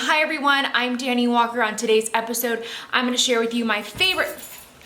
Hi everyone, I'm Dani Walker. On today's episode, I'm going to share with you my favorite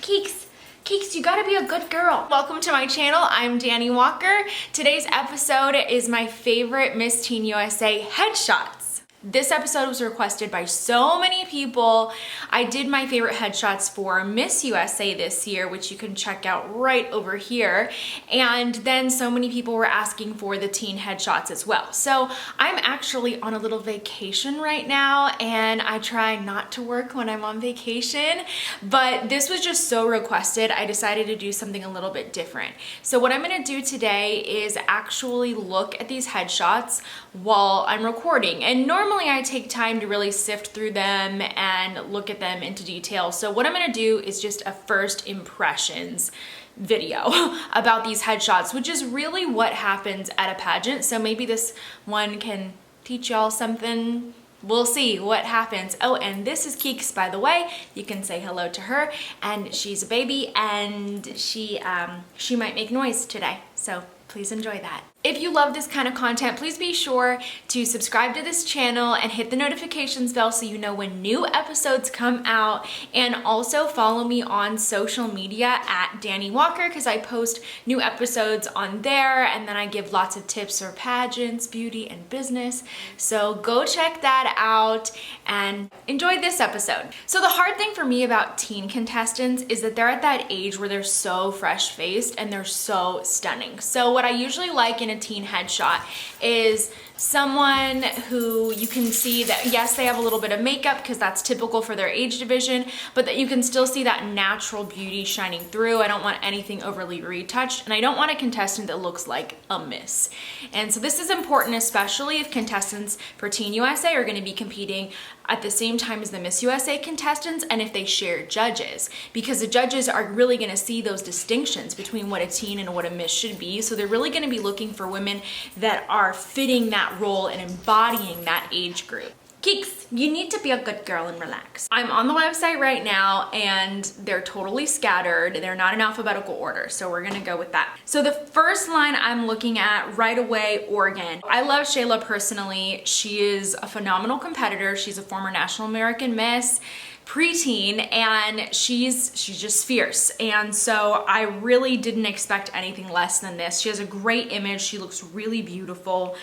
Keeks, you gotta be a good girl. Welcome to my channel. I'm Dani Walker. Today's episode is my favorite Miss Teen USA headshots. This episode was requested by so many people. I did my favorite headshots for Miss USA this year, which you can check out right over here. And then so many people were asking for the teen headshots as well. So I'm actually on a little vacation right now, and I try not to work when I'm on vacation, but this was just so requested. I decided to do something a little bit different. So what I'm gonna do today is actually look at these headshots while I'm recording. And normally I take time to really sift through them and look at them into detail. So what I'm gonna do is just a first impressions video about these headshots, which is really what happens at a pageant. So maybe this one can teach y'all something. We'll see what happens. Oh, and this is Keeks, by the way. You can say hello to her, and she's a baby, and she might make noise today. So please enjoy that. If you love this kind of content, please be sure to subscribe to this channel and hit the notifications bell so you know when new episodes come out. And also follow me on social media at Dani Walker, because I post new episodes on there, and then I give lots of tips for pageants, beauty, and business. So go check that out and enjoy this episode. So the hard thing for me about teen contestants is that they're at that age where they're so fresh-faced and they're so stunning. So what I usually like in a teen headshot is someone who you can see that, yes, they have a little bit of makeup because that's typical for their age division, but that you can still see that natural beauty shining through. I don't want anything overly retouched, and I don't want a contestant that looks like a miss. And so this is important, especially if contestants for Teen USA are going to be competing at the same time as the Miss USA contestants, and if they share judges, because the judges are really going to see those distinctions between what a teen and what a miss should be. So they're really going to be looking for women that are fitting that role and embodying that age group. Keeks, you need to be a good girl and relax. I'm on the website right now, and they're totally scattered. They're not in alphabetical order, so we're gonna go with that. So the first line I'm looking at right away, Oregon. I love Shayla personally. She is a phenomenal competitor. She's a former National American Miss preteen, and she's just fierce. And so I really didn't expect anything less than this. She has a great image. She looks really beautiful.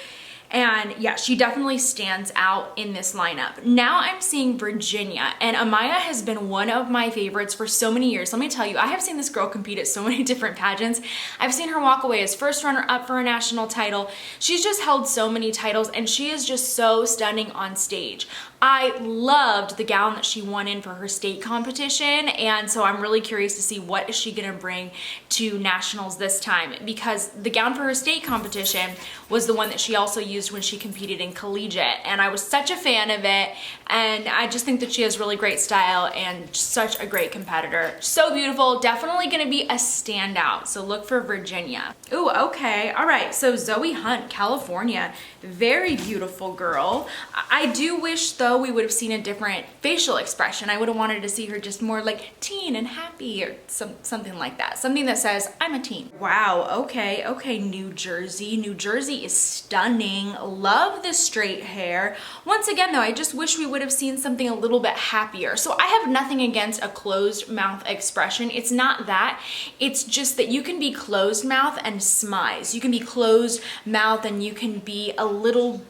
And yeah, she definitely stands out in this lineup. Now I'm seeing Virginia, and Amaya has been one of my favorites for so many years. Let me tell you, I have seen this girl compete at so many different pageants. I've seen her walk away as first runner-up for a national title. She's just held so many titles, and she is just so stunning on stage. I loved the gown that she won in for her state competition, and so I'm really curious to see what is she gonna bring to nationals this time, because the gown for her state competition was the one that she also used when she competed in collegiate, and I was such a fan of it, and I just think that she has really great style and such a great competitor. So beautiful, definitely gonna be a standout, so look for Virginia. Ooh, okay, all right, so Zoe Hunt, California, very beautiful girl. I do wish though we would have seen a different facial expression. I would have wanted to see her just more like teen and happy, or something like that. Something that says, I'm a teen. Wow, okay, New Jersey. New Jersey is stunning. Love the straight hair. Once again though, I just wish we would have seen something a little bit happier. So I have nothing against a closed mouth expression. It's not that. It's just that you can be closed mouth and smize. You can be closed mouth and you can be a little,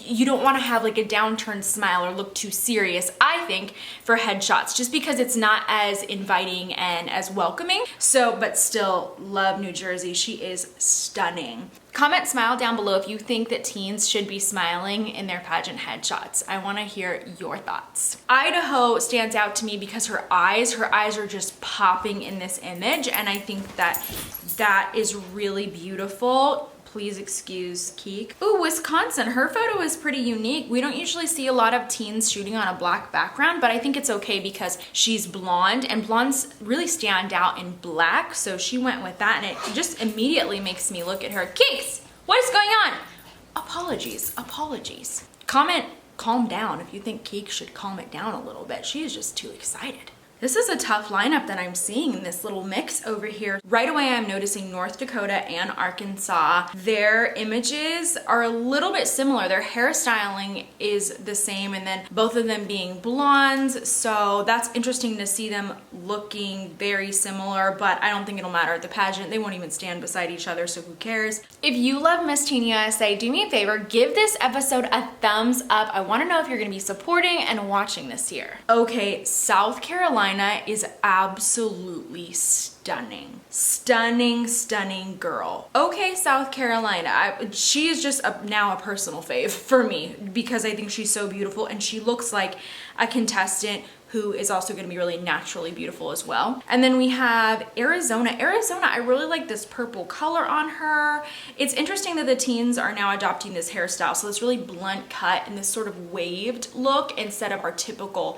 you don't want to have like a downturned smile or look too serious, I think, for headshots, just because it's not as inviting and as welcoming. So, but still love New Jersey. She is stunning. Comment smile down below if you think that teens should be smiling in their pageant headshots. I want to hear your thoughts. Idaho stands out to me because her eyes are just popping in this image, and I think that that is really beautiful. Please excuse Keek. Ooh, Wisconsin, her photo is pretty unique. We don't usually see a lot of teens shooting on a black background, but I think it's okay because she's blonde, and blondes really stand out in black, so she went with that, and it just immediately makes me look at her. Keeks, what is going on? Apologies. Comment calm down if you think Keek should calm it down a little bit. She is just too excited. This is a tough lineup that I'm seeing in this little mix over here. Right away, I'm noticing North Dakota and Arkansas. Their images are a little bit similar. Their hairstyling is the same, and then both of them being blondes. So that's interesting to see them looking very similar, but I don't think it'll matter at the pageant. They won't even stand beside each other, so who cares? If you love Miss Teen USA, do me a favor, give this episode a thumbs up. I want to know if you're going to be supporting and watching this year. Okay, South Carolina is absolutely stunning. Stunning girl. Okay, South Carolina. She is just now a personal fave for me because I think she's so beautiful, and she looks like a contestant who is also going to be really naturally beautiful as well. And then we have Arizona. Arizona, I really like this purple color on her. It's interesting that the teens are now adopting this hairstyle. So this really blunt cut and this sort of waved look instead of our typical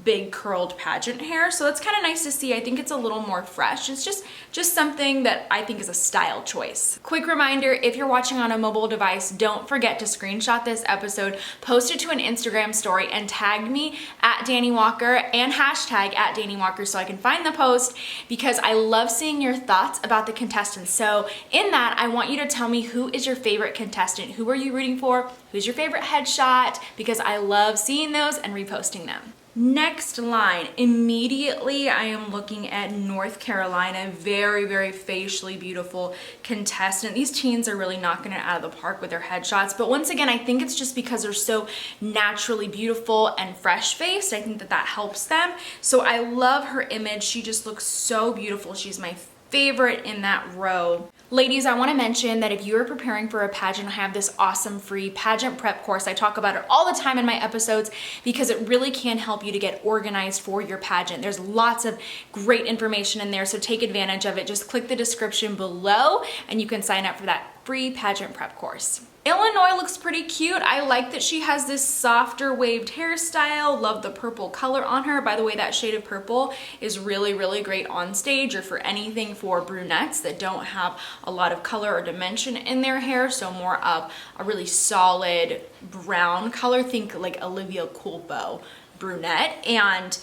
big curled pageant hair. So it's kind of nice to see. I think it's a little more fresh. It's just something that I think is a style choice. Quick reminder, if you're watching on a mobile device, don't forget to screenshot this episode, post it to an Instagram story, and tag me at Dani Walker and hashtag at Dani Walker so I can find the post, because I love seeing your thoughts about the contestants. So in that, I want you to tell me who is your favorite contestant. Who are you rooting for? Who's your favorite headshot? Because I love seeing those and reposting them. Next line, immediately I am looking at North Carolina. Very facially beautiful contestant. These teens are really knocking it out of the park with their headshots. But once again, I think it's just because they're so naturally beautiful and fresh faced. I think that helps them. So I love her image. She just looks so beautiful. She's my favorite in that row. Ladies, I want to mention that if you are preparing for a pageant, I have this awesome free pageant prep course. I talk about it all the time in my episodes because it really can help you to get organized for your pageant. There's lots of great information in there, so take advantage of it. Just click the description below and you can sign up for that free pageant prep course. Illinois looks pretty cute. I like that she has this softer waved hairstyle. Love the purple color on her. By the way, that shade of purple is really great on stage or for anything for brunettes that don't have a lot of color or dimension in their hair. So more of a really solid brown color. Think like Olivia Culpo brunette, and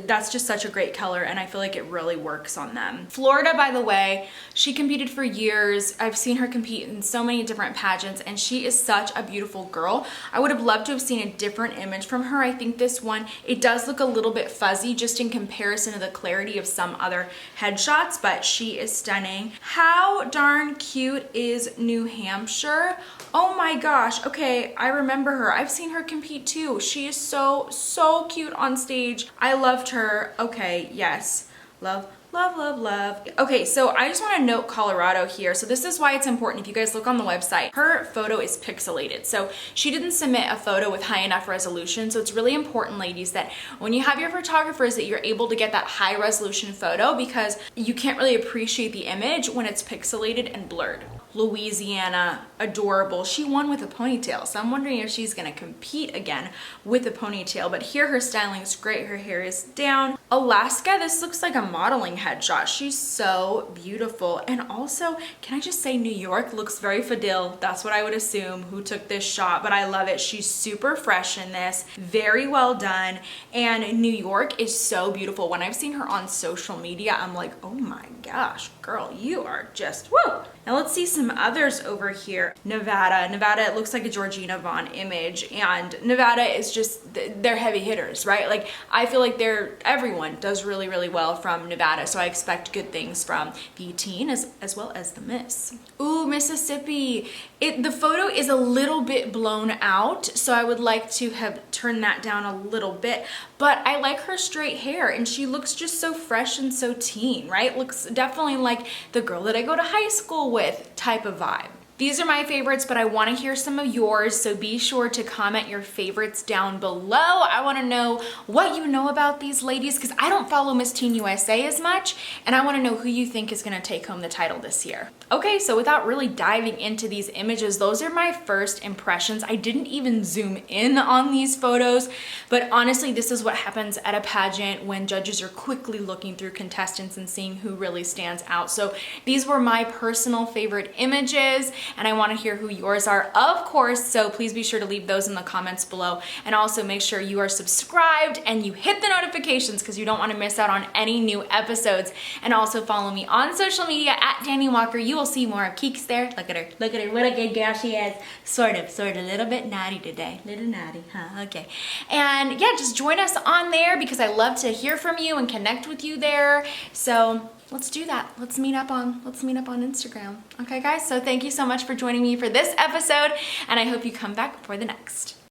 that's just such a great color, and I feel like it really works on them. Florida, by the way, she competed for years. I've seen her compete in so many different pageants, and she is such a beautiful girl. I would have loved to have seen a different image from her. I think this one, it does look a little bit fuzzy just in comparison to the clarity of some other headshots, but she is stunning. How darn cute is New Hampshire? Oh my gosh, okay, I remember her. I've seen her compete too. She is so cute on stage. I loved her. Okay, yes, love. Okay, so I just want to note Colorado here. So this is why it's important. If you guys look on the website, her photo is pixelated. So she didn't submit a photo with high enough resolution. So it's really important, ladies, that when you have your photographers that you're able to get that high resolution photo, because you can't really appreciate the image when it's pixelated and blurred. Louisiana, adorable. She won with a ponytail, so I'm wondering if she's gonna compete again with a ponytail, but here her styling is great. Her hair is down. Alaska, this looks like a modeling headshot. She's so beautiful. And also, can I just say New York looks very Fadil. That's what I would assume who took this shot, but I love it. She's super fresh in this, very well done. And New York is so beautiful. When I've seen her on social media, I'm like, oh my gosh, girl, you are just, woo! Now let's see some others over here. Nevada, it looks like a Georgina Vaughn image, and Nevada is just, they're heavy hitters, right? Like, I feel like everyone does really well from Nevada, so I expect good things from the teen as well as the Miss. Ooh, Mississippi. The photo is a little bit blown out, so I would like to have turned that down a little bit, but I like her straight hair, and she looks just so fresh and so teen, right? Looks definitely like the girl that I go to high school with type of vibe. These are my favorites, but I want to hear some of yours, so be sure to comment your favorites down below. I want to know what you know about these ladies, because I don't follow Miss Teen USA as much, and I want to know who you think is going to take home the title this year. Okay, so without really diving into these images, those are my first impressions. I didn't even zoom in on these photos, but honestly, this is what happens at a pageant when judges are quickly looking through contestants and seeing who really stands out. So these were my personal favorite images. and I want to hear who yours are, of course, so please be sure to leave those in the comments below, and also make sure you are subscribed and you hit the notifications because you don't want to miss out on any new episodes. And also follow me on social media at Dani Walker. You will see more of Keeks there. Look at her, what a good girl she is. Sort of, a little bit naughty today. Little naughty, huh? Okay. And yeah, just join us on there because I love to hear from you and connect with you there. So let's do that. Let's meet up on Instagram. Okay, guys? So thank you so much for joining me for this episode, and I hope you come back for the next.